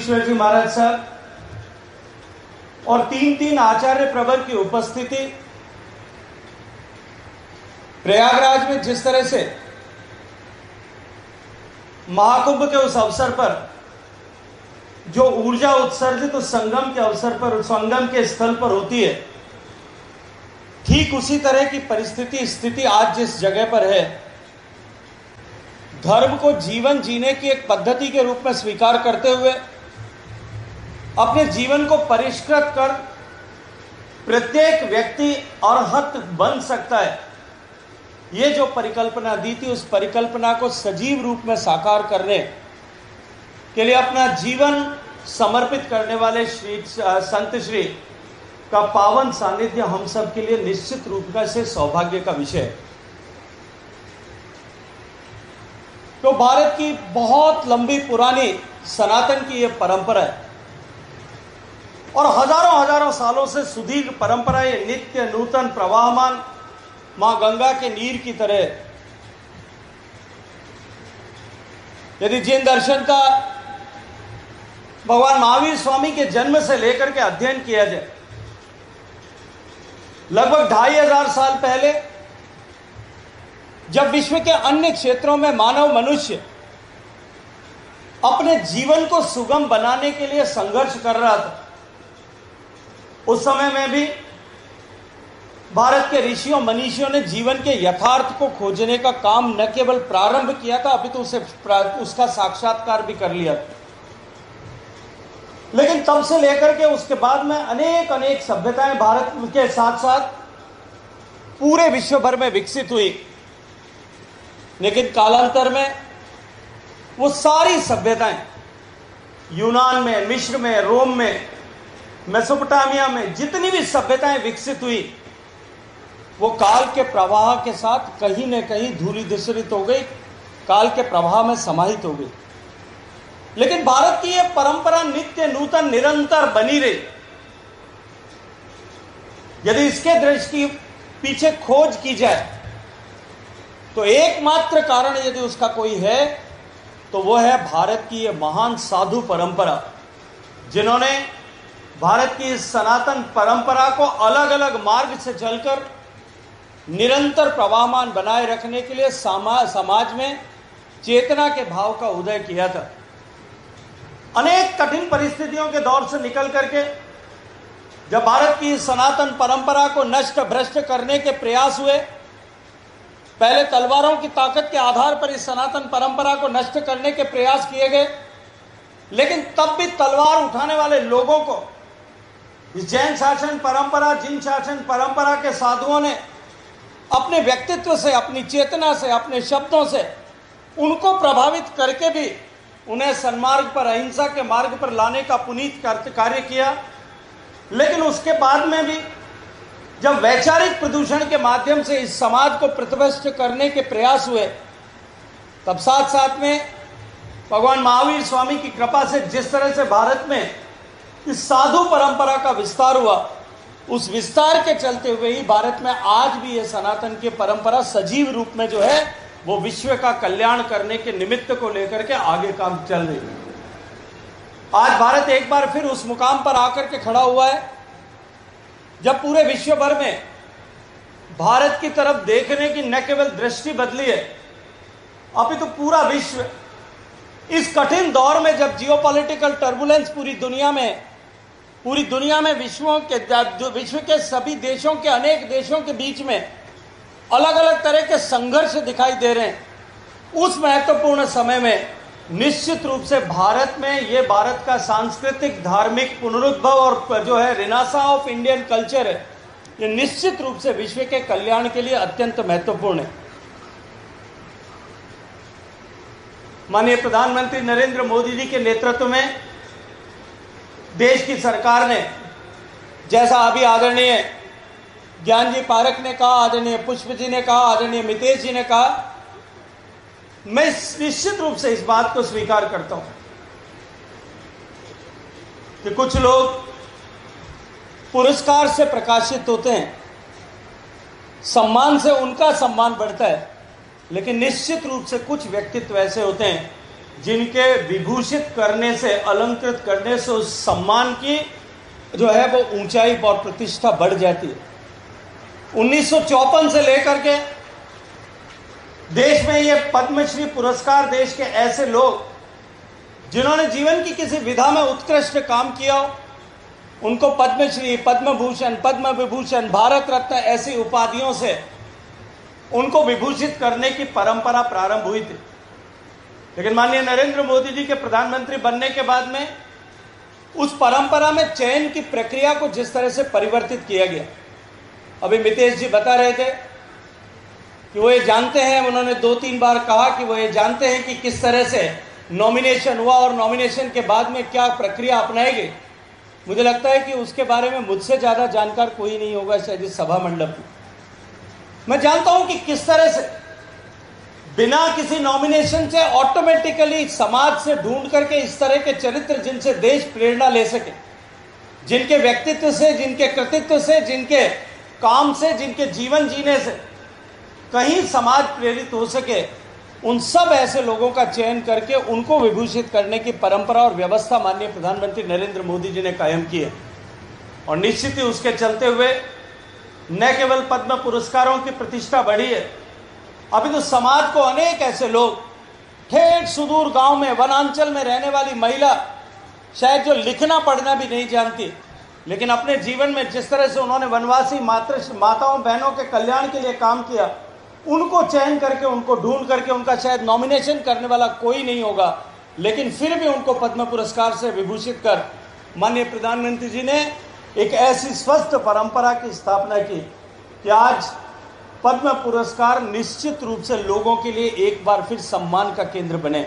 ईश्वर जी महाराज साहब और तीन आचार्य प्रवर की उपस्थिति, प्रयागराज में जिस तरह से महाकुंभ के उस अवसर पर जो ऊर्जा उत्सर्जित उस संगम के अवसर पर, उस संगम के स्थल पर होती है, ठीक उसी तरह की परिस्थिति स्थिति आज जिस जगह पर है, धर्म को जीवन जीने की एक पद्धति के रूप में स्वीकार करते हुए अपने जीवन को परिष्कृत कर प्रत्येक व्यक्ति अरहत बन सकता है, ये जो परिकल्पना दी थी, उस परिकल्पना को सजीव रूप में साकार करने के लिए अपना जीवन समर्पित करने वाले संत श्री का पावन सानिध्य हम सब के लिए निश्चित रूप से सौभाग्य का विषय है। तो भारत की बहुत लंबी पुरानी सनातन की यह परंपरा है और हजारों सालों से सुदीर्घ परंपरा, ये नित्य नूतन प्रवाहमान मां गंगा के नीर की तरह। यदि जिन दर्शन का भगवान महावीर स्वामी के जन्म से लेकर के अध्ययन किया जाए, लगभग 2500 साल पहले जब विश्व के अन्य क्षेत्रों में मानव मनुष्य अपने जीवन को सुगम बनाने के लिए संघर्ष कर रहा था, उस समय में भी भारत के ऋषियों मनीषियों ने जीवन के यथार्थ को खोजने का काम न केवल प्रारंभ किया था, अभी तो उसका साक्षात्कार भी कर लिया था। लेकिन तब से लेकर के उसके बाद में अनेक सभ्यताएं भारत के साथ साथ पूरे विश्व भर में विकसित हुई। लेकिन कालांतर में वो सारी सभ्यताएं यूनान में, मिस्र में, रोम में, मेसोपोटामिया में जितनी भी सभ्यताएं विकसित हुई, वो काल के प्रवाह के साथ कहीं न कहीं धूलिधूसरित हो गई, काल के प्रवाह में समाहित हो गई। लेकिन भारत की यह परंपरा नित्य नूतन निरंतर बनी रही। यदि इसके दृष्टि पीछे खोज की जाए तो एकमात्र कारण यदि उसका कोई है तो वो है भारत की यह महान साधु परंपरा, जिन्होंने भारत की इस सनातन परंपरा को अलग अलग मार्ग से चलकर निरंतर प्रवाहमान बनाए रखने के लिए समाज में चेतना के भाव का उदय किया था। अनेक कठिन परिस्थितियों के दौर से निकल करके जब भारत की सनातन परंपरा को नष्ट भ्रष्ट करने के प्रयास हुए, पहले तलवारों की ताकत के आधार पर इस सनातन परंपरा को नष्ट करने के प्रयास किए गए, लेकिन तब भी तलवार उठाने वाले लोगों को इस जैन शासन परंपरा, जिन शासन परंपरा के साधुओं ने अपने व्यक्तित्व से, अपनी चेतना से, अपने शब्दों से उनको प्रभावित करके भी उन्हें सन्मार्ग पर, अहिंसा के मार्ग पर लाने का पुनीत कार्य किया। लेकिन उसके बाद में भी जब वैचारिक प्रदूषण के माध्यम से इस समाज को प्रतिभ्रष्ट करने के प्रयास हुए, तब साथ साथ में भगवान महावीर स्वामी की कृपा से जिस तरह से भारत में इस साधु परंपरा का विस्तार हुआ, उस विस्तार के चलते हुए ही भारत में आज भी यह सनातन की परंपरा सजीव रूप में जो है वो विश्व का कल्याण करने के निमित्त को लेकर के आगे काम चल रही है। आज भारत एक बार फिर उस मुकाम पर आकर के खड़ा हुआ है जब पूरे विश्व भर में भारत की तरफ देखने की न केवल दृष्टि बदली है, अभी तो पूरा विश्व इस कठिन दौर में जब जियोपॉलिटिकल टर्बुलेंस पूरी दुनिया में विश्व के सभी देशों के, अनेक देशों के बीच में अलग अलग तरह के संघर्ष दिखाई दे रहे हैं, उस महत्वपूर्ण समय में निश्चित रूप से भारत में ये भारत का सांस्कृतिक धार्मिक पुनरुद्भव और जो है रिनासा ऑफ इंडियन कल्चर है, ये निश्चित रूप से विश्व के कल्याण के लिए अत्यंत महत्वपूर्ण है। माननीय प्रधानमंत्री नरेंद्र मोदी जी के नेतृत्व में देश की सरकार ने, जैसा अभी आदरणीय ज्ञान जी पारक ने कहा, आदरणीय पुष्प जी ने कहा, आदरणीय मितेश जी ने कहा, मैं निश्चित रूप से इस बात को स्वीकार करता हूं कि कुछ लोग पुरस्कार से प्रकाशित होते हैं, सम्मान से उनका सम्मान बढ़ता है, लेकिन निश्चित रूप से कुछ व्यक्तित्व ऐसे होते हैं जिनके विभूषित करने से, अलंकृत करने से उस सम्मान की जो है वो ऊंचाई और प्रतिष्ठा बढ़ जाती है। 1954 से लेकर के देश में ये पद्मश्री पुरस्कार देश के ऐसे लोग जिन्होंने जीवन की किसी विधा में उत्कृष्ट काम किया हो, उनको पद्मश्री, पद्म भूषण, पद्म विभूषण, भारत रत्न ऐसी उपाधियों से उनको विभूषित करने की परंपरा प्रारंभ हुई थी। लेकिन माननीय नरेंद्र मोदी जी के प्रधानमंत्री बनने के बाद में उस परंपरा में चयन की प्रक्रिया को जिस तरह से परिवर्तित किया गया, अभी मितेश जी बता रहे थे कि वो ये जानते हैं, उन्होंने 2-3 बार कहा कि वो ये जानते हैं कि किस तरह से नॉमिनेशन हुआ और नॉमिनेशन के बाद में क्या प्रक्रिया अपनाई गई। मुझे लगता है कि उसके बारे में मुझसे ज़्यादा जानकार कोई नहीं होगा शायद इस सभा मंडप में। मैं जानता हूं कि किस तरह से बिना किसी नॉमिनेशन से ऑटोमेटिकली समाज से ढूंढ करके इस तरह के चरित्र जिनसे देश प्रेरणा ले सके, जिनके व्यक्तित्व से, जिनके कृतित्व से, जिनके काम से, जिनके जीवन जीने से कहीं समाज प्रेरित हो सके, उन सब ऐसे लोगों का चयन करके उनको विभूषित करने की परंपरा और व्यवस्था माननीय प्रधानमंत्री नरेंद्र मोदी जी ने कायम की है। और निश्चित ही उसके चलते हुए न केवल पद्म पुरस्कारों की प्रतिष्ठा बढ़ी है, अभी तो समाज को अनेक ऐसे लोग, ठेठ सुदूर गांव में, वनांचल में रहने वाली महिला, शायद जो लिखना पढ़ना भी नहीं जानती, लेकिन अपने जीवन में जिस तरह से उन्होंने वनवासी माताओं बहनों के कल्याण के लिए काम किया, उनको चयन करके, उनको ढूंढ करके, उनका शायद नॉमिनेशन करने वाला कोई नहीं होगा, लेकिन फिर भी उनको पद्म पुरस्कार से विभूषित कर माननीय प्रधानमंत्री जी ने एक ऐसी स्वस्थ परंपरा की स्थापना की कि आज पद्म पुरस्कार निश्चित रूप से लोगों के लिए एक बार फिर सम्मान का केंद्र बने।